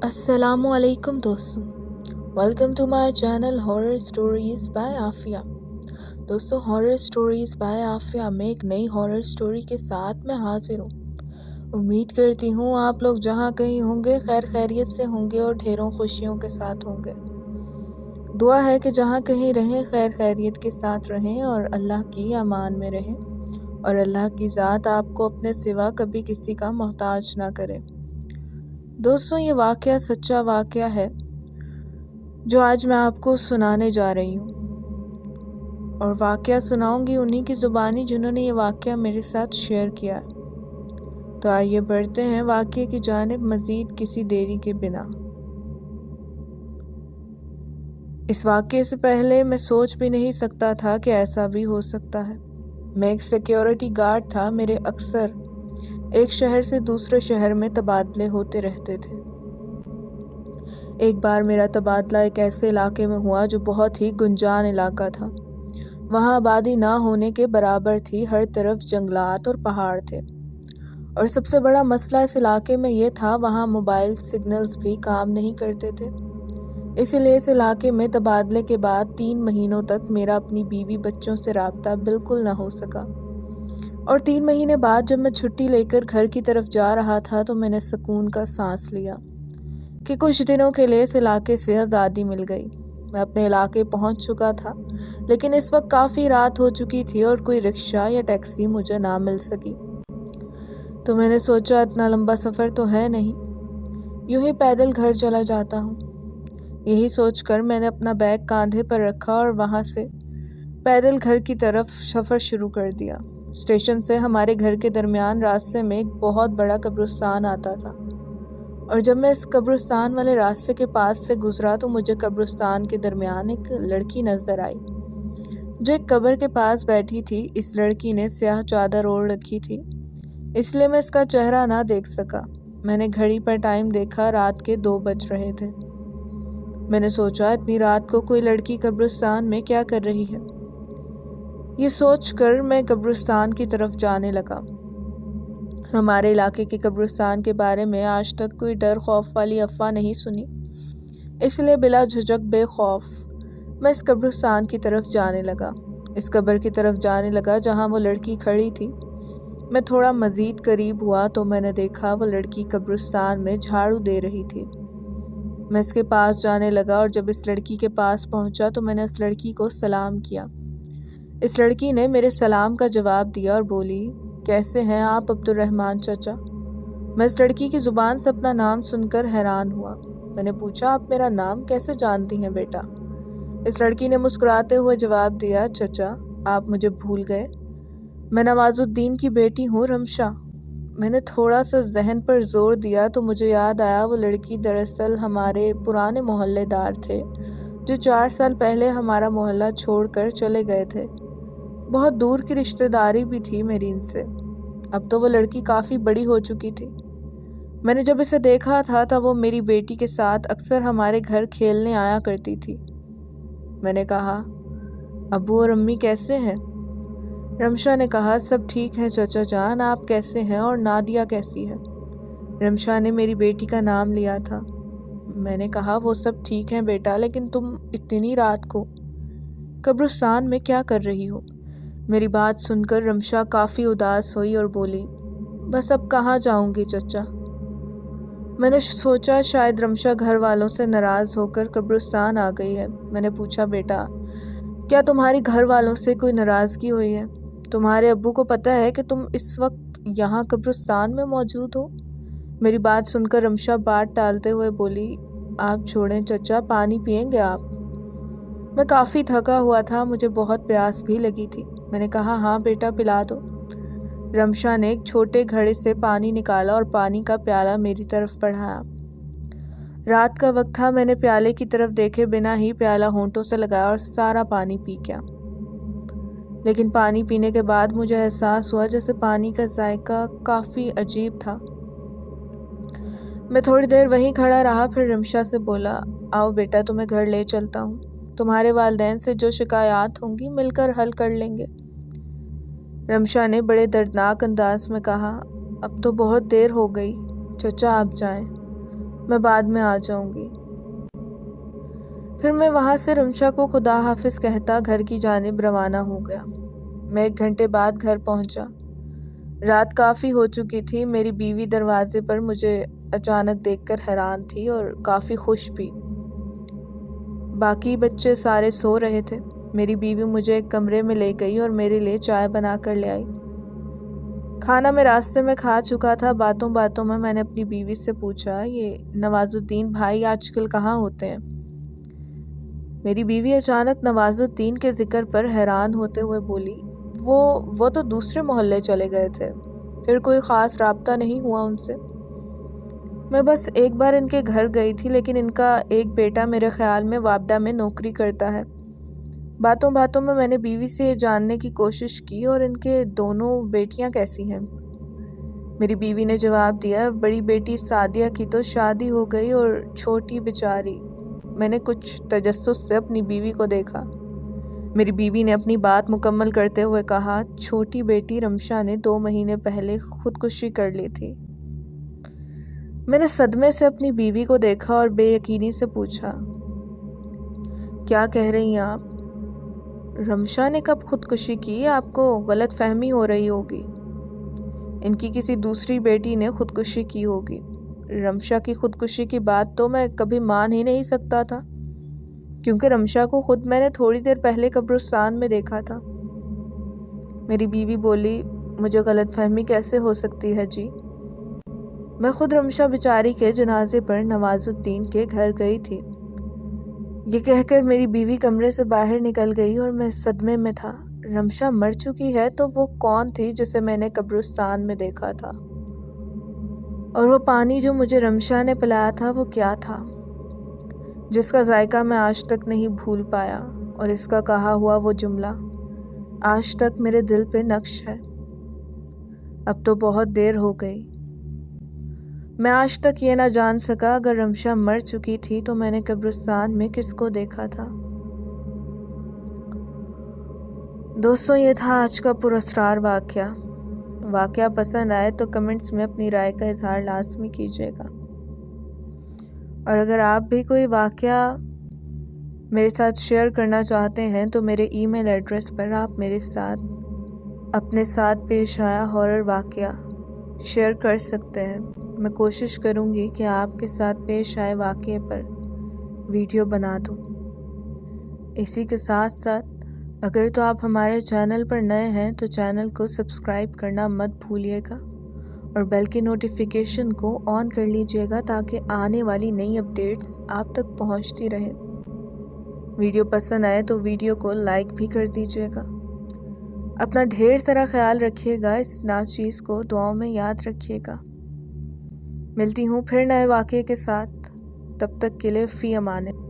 السلام علیکم دوستوں، welcome to my channel horror stories by Afia. دوستوں، ہارر سٹوریز بائی عافیہ میں ایک نئی ہارر سٹوری کے ساتھ میں حاضر ہوں۔ امید کرتی ہوں آپ لوگ جہاں کہیں ہوں گے خیر خیریت سے ہوں گے اور ڈھیروں خوشیوں کے ساتھ ہوں گے۔ دعا ہے کہ جہاں کہیں رہیں خیر خیریت کے ساتھ رہیں اور اللہ کی امان میں رہیں، اور اللہ کی ذات آپ کو اپنے سوا کبھی کسی کا محتاج نہ کرے۔ دوستوں، یہ واقعہ سچا واقعہ ہے جو آج میں آپ کو سنانے جا رہی ہوں، اور واقعہ سناؤں گی انہی کی زبانی جنہوں نے یہ واقعہ میرے ساتھ شیئر کیا ہے۔ تو آئیے بڑھتے ہیں واقعے کی جانب مزید کسی دیری کے بنا۔ اس واقعے سے پہلے میں سوچ بھی نہیں سکتا تھا کہ ایسا بھی ہو سکتا ہے۔ میں ایک سیکیورٹی گارڈ تھا، میرے اکثر ایک شہر سے دوسرے شہر میں تبادلے ہوتے رہتے تھے۔ ایک بار میرا تبادلہ ایک ایسے علاقے میں ہوا جو بہت ہی گنجان علاقہ تھا۔ وہاں آبادی نہ ہونے کے برابر تھی، ہر طرف جنگلات اور پہاڑ تھے، اور سب سے بڑا مسئلہ اس علاقے میں یہ تھا وہاں موبائل سگنلز بھی کام نہیں کرتے تھے۔ اسی لیے اس علاقے میں تبادلے کے بعد 3 مہینوں تک میرا اپنی بیوی بچوں سے رابطہ بالکل نہ ہو سکا، اور 3 مہینے بعد جب میں چھٹی لے کر گھر کی طرف جا رہا تھا تو میں نے سکون کا سانس لیا کہ کچھ دنوں کے لیے اس علاقے سے آزادی مل گئی۔ میں اپنے علاقے پہنچ چکا تھا، لیکن اس وقت کافی رات ہو چکی تھی اور کوئی رکشہ یا ٹیکسی مجھے نہ مل سکی۔ تو میں نے سوچا اتنا لمبا سفر تو ہے نہیں، یوں ہی پیدل گھر چلا جاتا ہوں۔ یہی سوچ کر میں نے اپنا بیگ کاندھے پر رکھا اور وہاں سے پیدل گھر کی طرف سفر شروع کر دیا۔ اسٹیشن سے ہمارے گھر کے درمیان راستے میں ایک بہت بڑا قبرستان آتا تھا، اور جب میں اس قبرستان والے راستے کے پاس سے گزرا تو مجھے قبرستان کے درمیان ایک لڑکی نظر آئی جو ایک قبر کے پاس بیٹھی تھی۔ اس لڑکی نے سیاہ چادر اوڑھ رکھی تھی، اس لیے میں اس کا چہرہ نہ دیکھ سکا۔ میں نے گھڑی پر ٹائم دیکھا، رات کے 2 بج رہے تھے۔ میں نے سوچا اتنی رات کو کوئی لڑکی قبرستان میں کیا کر رہی ہے؟ یہ سوچ کر میں قبرستان کی طرف جانے لگا۔ ہمارے علاقے کے قبرستان کے بارے میں آج تک کوئی ڈر خوف والی افواہ نہیں سنی، اس لیے بلا جھجک بے خوف میں اس قبرستان کی طرف جانے لگا۔ اس قبر کی طرف جانے لگا جہاں وہ لڑکی کھڑی تھی۔ میں تھوڑا مزید قریب ہوا تو میں نے دیکھا وہ لڑکی قبرستان میں جھاڑو دے رہی تھی۔ میں اس کے پاس جانے لگا، اور جب اس لڑکی کے پاس پہنچا تو میں نے اس لڑکی کو سلام کیا۔ اس لڑکی نے میرے سلام کا جواب دیا اور بولی، کیسے ہیں آپ عبدالرحمن چچا؟ میں اس لڑکی کی زبان سے اپنا نام سن کر حیران ہوا۔ میں نے پوچھا، آپ میرا نام کیسے جانتی ہیں بیٹا؟ اس لڑکی نے مسکراتے ہوئے جواب دیا، چچا آپ مجھے بھول گئے، میں نواز الدین کی بیٹی ہوں، رمشا۔ میں نے تھوڑا سا ذہن پر زور دیا تو مجھے یاد آیا وہ لڑکی دراصل ہمارے پرانے محلے دار تھے جو 4 سال پہلے ہمارا محلہ چھوڑ کر چلے گئے تھے۔ بہت دور کی رشتہ داری بھی تھی میری ان سے۔ اب تو وہ لڑکی کافی بڑی ہو چکی تھی۔ میں نے جب اسے دیکھا تھا وہ میری بیٹی کے ساتھ اکثر ہمارے گھر کھیلنے آیا کرتی تھی۔ میں نے کہا، ابو اور امی کیسے ہیں؟ رمشا نے کہا، سب ٹھیک ہیں چچا جان، آپ کیسے ہیں اور نادیہ کیسی ہے؟ رمشا نے میری بیٹی کا نام لیا تھا۔ میں نے کہا، وہ سب ٹھیک ہیں بیٹا، لیکن تم اتنی رات کو قبرستان میں کیا کر رہی ہو؟ میری بات سن کر رمشا کافی اداس ہوئی اور بولی، بس اب کہاں جاؤں گی چچا۔ میں نے سوچا شاید رمشا گھر والوں سے ناراض ہو کر قبرستان آ گئی ہے۔ میں نے پوچھا، بیٹا کیا تمہاری گھر والوں سے کوئی ناراضگی ہوئی ہے؟ تمہارے ابو کو پتہ ہے کہ تم اس وقت یہاں قبرستان میں موجود ہو؟ میری بات سن کر رمشا بات ٹالتے ہوئے بولی، آپ چھوڑیں چچا، پانی پئیں گے آپ؟ میں کافی تھکا ہوا تھا، مجھے بہت پیاس بھی لگی تھی۔ میں نے کہا، ہاں بیٹا پلا دو۔ رمشا نے ایک چھوٹے گھڑے سے پانی نکالا اور پانی کا پیالہ میری طرف بڑھایا۔ رات کا وقت تھا، میں نے پیالے کی طرف دیکھے بنا ہی پیالہ ہونٹوں سے لگایا اور سارا پانی پی گیا۔ لیکن پانی پینے کے بعد مجھے احساس ہوا جیسے پانی کا ذائقہ کافی عجیب تھا۔ میں تھوڑی دیر وہیں کھڑا رہا، پھر رمشا سے بولا، آؤ بیٹا تمہیں گھر لے چلتا ہوں، تمہارے والدین سے جو شکایات ہوں گی مل کر حل کر لیں گے۔ رمشا نے بڑے دردناک انداز میں کہا، اب تو بہت دیر ہو گئی، چچا آپ جائیں۔ میں بعد میں آ جاؤں گی۔ پھر میں وہاں سے رمشا کو خدا حافظ کہتا گھر کی جانب روانہ ہو گیا۔ میں 1 گھنٹے بعد گھر پہنچا۔ رات کافی ہو چکی تھی۔ میری بیوی دروازے پر مجھے اچانک دیکھ کر حیران تھی اور کافی خوش بھی۔ باقی بچے سارے سو رہے تھے۔ میری بیوی مجھے ایک کمرے میں لے گئی اور میرے لیے چائے بنا کر لے آئی۔ کھانا میں راستے میں کھا چکا تھا۔ باتوں باتوں میں نے اپنی بیوی سے پوچھا، یہ نواز الدین بھائی آج کل کہاں ہوتے ہیں؟ میری بیوی اچانک نواز الدین کے ذکر پر حیران ہوتے ہوئے بولی، وہ تو دوسرے محلے چلے گئے تھے، پھر کوئی خاص رابطہ نہیں ہوا ان سے۔ میں بس ایک بار ان کے گھر گئی تھی، لیکن ان کا ایک بیٹا میرے خیال میں وابڈا میں نوکری کرتا ہے۔ باتوں باتوں میں نے بیوی سے یہ جاننے کی کوشش کی اور ان کے دونوں بیٹیاں کیسی ہیں؟ میری بیوی نے جواب دیا، بڑی بیٹی سعدیہ کی تو شادی ہو گئی اور چھوٹی بیچاری۔ میں نے کچھ تجسس سے اپنی بیوی کو دیکھا۔ میری بیوی نے اپنی بات مکمل کرتے ہوئے کہا، چھوٹی بیٹی رمشا نے 2 مہینے پہلے خودکشی کر لی تھی۔ میں نے صدمے سے اپنی بیوی کو دیکھا اور بے یقینی سے پوچھا، کیا کہہ رہی ہیں آپ؟ رمشا نے کب خودکشی کی؟ آپ کو غلط فہمی ہو رہی ہوگی۔ ان کی کسی دوسری بیٹی نے خودکشی کی ہوگی۔ رمشا کی خودکشی کی بات تو میں کبھی مان ہی نہیں سکتا تھا، کیونکہ رمشا کو خود میں نے تھوڑی دیر پہلے قبرستان میں دیکھا تھا۔ میری بیوی بولی، مجھے غلط فہمی کیسے ہو سکتی ہے جی؟ میں خود رمشا بیچاری کے جنازے پر نواز الدین کے گھر گئی تھی۔ یہ کہہ کر میری بیوی کمرے سے باہر نکل گئی اور میں صدمے میں تھا۔ رمشا مر چکی ہے تو وہ کون تھی جسے میں نے قبرستان میں دیکھا تھا؟ اور وہ پانی جو مجھے رمشا نے پلایا تھا وہ کیا تھا، جس کا ذائقہ میں آج تک نہیں بھول پایا؟ اور اس کا کہا ہوا وہ جملہ آج تک میرے دل پہ نقش ہے۔ اب تو بہت دیر ہو گئی۔ میں آج تک یہ نہ جان سکا اگر رمشا مر چکی تھی تو میں نے قبرستان میں کس کو دیکھا تھا۔ دوستوں، یہ تھا آج کا پراسرار واقعہ پسند آئے تو کمنٹس میں اپنی رائے کا اظہار لازمی کیجیے گا، اور اگر آپ بھی کوئی واقعہ میرے ساتھ شیئر کرنا چاہتے ہیں تو میرے ای میل ایڈریس پر آپ میرے ساتھ اپنے ساتھ پیش آیا ہارر واقعہ شیئر کر سکتے ہیں۔ میں کوشش کروں گی کہ آپ کے ساتھ پیش آئے واقعے پر ویڈیو بنا دوں۔ اسی کے ساتھ ساتھ اگر تو آپ ہمارے چینل پر نئے ہیں تو چینل کو سبسکرائب کرنا مت بھولیے گا اور بیل کی نوٹیفیکیشن کو آن کر لیجیے گا تاکہ آنے والی نئی اپڈیٹس آپ تک پہنچتی رہیں۔ ویڈیو پسند آئے تو ویڈیو کو لائک بھی کر دیجیے گا۔ اپنا ڈھیر سارا خیال رکھیے گا، اس ناچیز کو دعاؤں میں یاد رکھیے گا۔ ملتی ہوں پھر نئے واقعے کے ساتھ، تب تک کے لیے فی امان اللہ۔